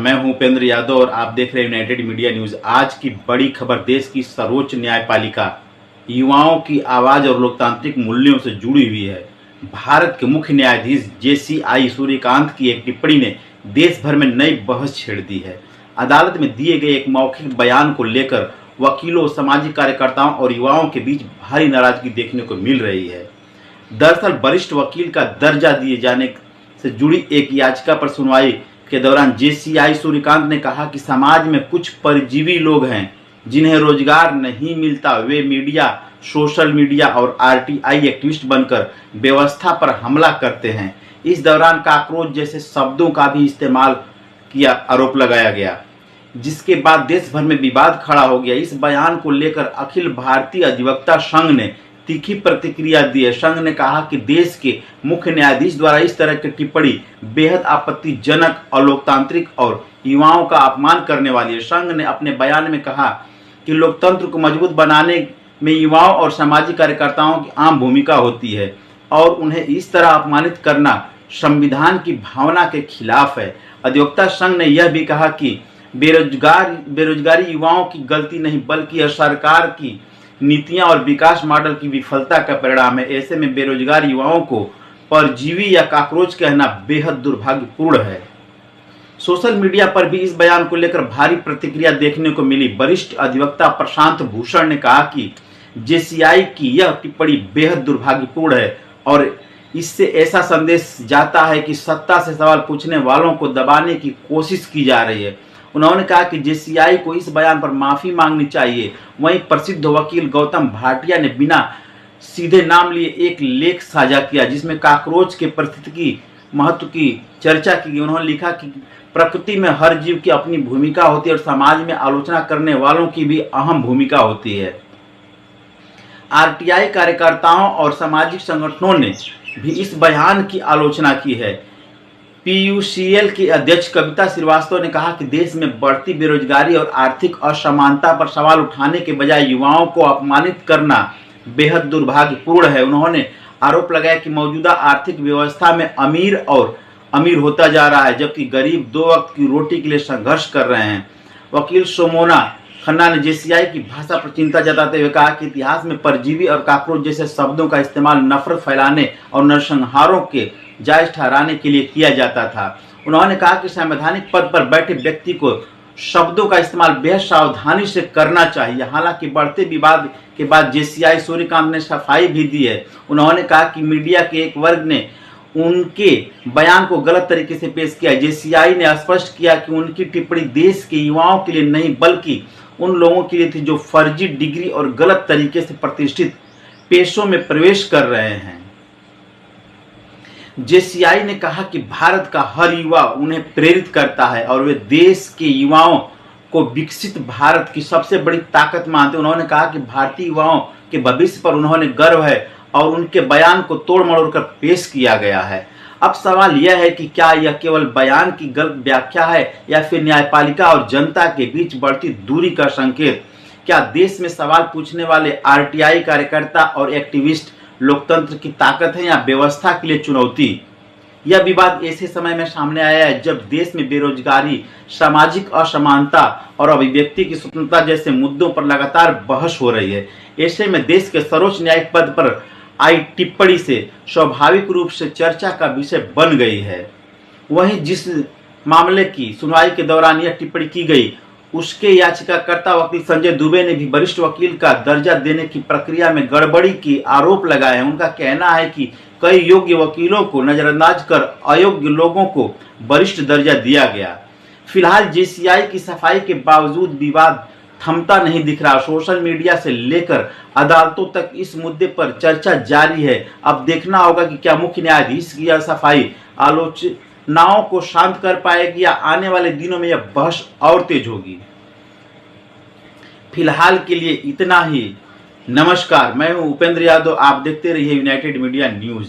मैं हूं उपेंद्र यादव और आप देख रहे हैं यूनाइटेड मीडिया न्यूज। आज की बड़ी खबर देश की सर्वोच्च न्यायपालिका युवाओं की आवाज और लोकतांत्रिक मूल्यों से जुड़ी हुई है। भारत के मुख्य न्यायाधीश जेसीआई सूर्यकांत की एक टिप्पणी ने देश भर में नई बहस छेड़ दी है। अदालत में दिए गए एक मौखिक बयान को लेकर वकीलों, सामाजिक कार्यकर्ताओं और युवाओं के बीच भारी नाराजगी देखने को मिल रही है। दरअसल वरिष्ठ वकील का दर्जा दिए जाने से जुड़ी एक याचिका पर सुनवाई के दौरान जेसीआई सूर्यकांत ने कहा कि समाज में कुछ परजीवी लोग हैं जिन्हें रोजगार नहीं मिलता। वे मीडिया, सोशल मीडिया और आरटीआई एक्टिविस्ट बनकर व्यवस्था पर हमला करते हैं। इस दौरान काकरोच जैसे शब्दों का भी इस्तेमाल किया आरोप लगाया गया, जिसके बाद देश भर में विवाद खड़ा हो गया। इस बयान को लेकर अखिल भारतीय अधिवक्ता संघ ने तीखी प्रतिक्रिया दी है। संघ ने कहा कि देश के मुख्य न्यायाधीश द्वारा इस तरह की टिप्पणी बेहद आपत्तिजनक, अलोकतांत्रिक और युवाओं का अपमान करने वाली है। संघ ने अपने बयान में कहा कि लोकतंत्र को मजबूत बनाने में युवाओं और सामाजिक कार्यकर्ताओं की अहम भूमिका होती है और उन्हें इस तरह अपमानित करना संविधान की भावना के खिलाफ है। अधिवक्ता संघ ने यह भी कहा कि बेरोजगारी युवाओं की गलती नहीं बल्कि यह सरकार की नीतियां और विकास मॉडल की विफलता का परिणाम है। ऐसे में बेरोजगार युवाओं को परजीवी या काकरोच कहना बेहद दुर्भाग्यपूर्ण है। सोशल मीडिया पर भी इस बयान को लेकर भारी प्रतिक्रिया देखने को मिली। वरिष्ठ अधिवक्ता प्रशांत भूषण ने कहा कि जेसीआई की यह टिप्पणी बेहद दुर्भाग्यपूर्ण है और इससे ऐसा संदेश जाता है कि सत्ता से सवाल पूछने वालों को दबाने की कोशिश की जा रही है। उन्होंने कहा कि जेसीआई को इस बयान पर माफी मांगनी चाहिए। वहीं प्रसिद्ध वकील गौतम भाटिया ने बिना सीधे नाम लिए एक लेख साझा किया जिसमें काकरोच के पारिस्थितिकी महत्व की चर्चा की गई। उन्होंने लिखा कि प्रकृति में हर जीव की अपनी भूमिका होती है और समाज में आलोचना करने वालों की भी अहम भूमिका होती है। आरटीआई कार्यकर्ताओं और सामाजिक संगठनों ने भी इस बयान की आलोचना की है। पीयूसीएल की अध्यक्ष कविता श्रीवास्तव ने कहा कि देश में बढ़ती बेरोजगारी और आर्थिक असमानता पर सवाल उठाने के बजाय युवाओं को अपमानित करना बेहद दुर्भाग्यपूर्ण है। उन्होंने आरोप लगाया कि मौजूदा आर्थिक व्यवस्था में अमीर होता जा रहा है जबकि गरीब दो वक्त की रोटी के लिए संघर्ष कर रहे हैं। वकील सोमोना खन्ना ने जेसीआई की भाषा पर चिंता जताते हुए कहा कि इतिहास में परजीवी और काकरोच जैसे शब्दों का इस्तेमाल नफरत फैलाने और नरसंहारों के जायज ठहराने के लिए किया जाता था। उन्होंने कहा कि संवैधानिक पद पर बैठे व्यक्ति को शब्दों का इस्तेमाल बेहद सावधानी से करना चाहिए। हालांकि बढ़ते विवाद के बाद जेसीआई सूर्यकांत ने सफाई भी दी है। उन्होंने कहा कि मीडिया के एक वर्ग ने उनके बयान को गलत तरीके से पेश किया। जेसीआई ने स्पष्ट किया कि उनकी टिप्पणी देश के युवाओं के लिए नहीं बल्कि उन लोगों के लिए थी जो फर्जी डिग्री और गलत तरीके से प्रतिष्ठित पेशों में प्रवेश कर रहे हैं। जेसीआई ने कहा कि भारत का हर युवा उन्हें प्रेरित करता है और वे देश के युवाओं को विकसित भारत की सबसे बड़ी ताकत मानते हैं। उन्होंने कहा कि भारतीय युवाओं के भविष्य पर उन्होंने गर्व है और उनके बयान को तोड़ मरोड़ कर पेश किया गया है। अब सवाल यह है कि क्या यह केवल बयान की गलत व्याख्या है या फिर न्यायपालिका और जनता के बीच बढ़ती दूरी का संकेत? क्या देश में सवाल पूछने वाले आरटीआई कार्यकर्ता और एक्टिविस्ट लोकतंत्र की ताकत है या व्यवस्था के लिए चुनौती? यह विवाद ऐसे समय में सामने आया है जब देश में बेरोजगारी, सामाजिक असमानता और अभिव्यक्ति की स्वतंत्रता जैसे मुद्दों पर लगातार बहस हो रही है। ऐसे में देश के सर्वोच्च न्यायिक पद पर आई टिप्पणी से स्वाभाविक रूप से चर्चा का विषय बन गई है। वहीं जिस मामले की सुनवाई के दौरान यह टिप्पणी की गई उसके याचिकाकर्ता वकील संजय दुबे ने भी वरिष्ठ वकील का दर्जा देने की प्रक्रिया में गड़बड़ी की आरोप लगाए हैं। उनका कहना है कि कई योग्य वकीलों को नजरअंदाज कर अयोग्य लोगों को वरिष्ठ दर्जा दिया गया। फिलहाल जेसीआई की सफाई के बावजूद विवाद थमता नहीं दिख रहा। सोशल मीडिया से लेकर अदालतों तक इस मुद्दे पर चर्चा जारी है। अब देखना होगा कि क्या मुख्य न्यायाधीश की यह सफाई आलोचनाओं को शांत कर पाएगी या आने वाले दिनों में यह बहस और तेज होगी। फिलहाल के लिए इतना ही। नमस्कार, मैं हूं उपेंद्र यादव। आप देखते रहिए यूनाइटेड मीडिया न्यूज।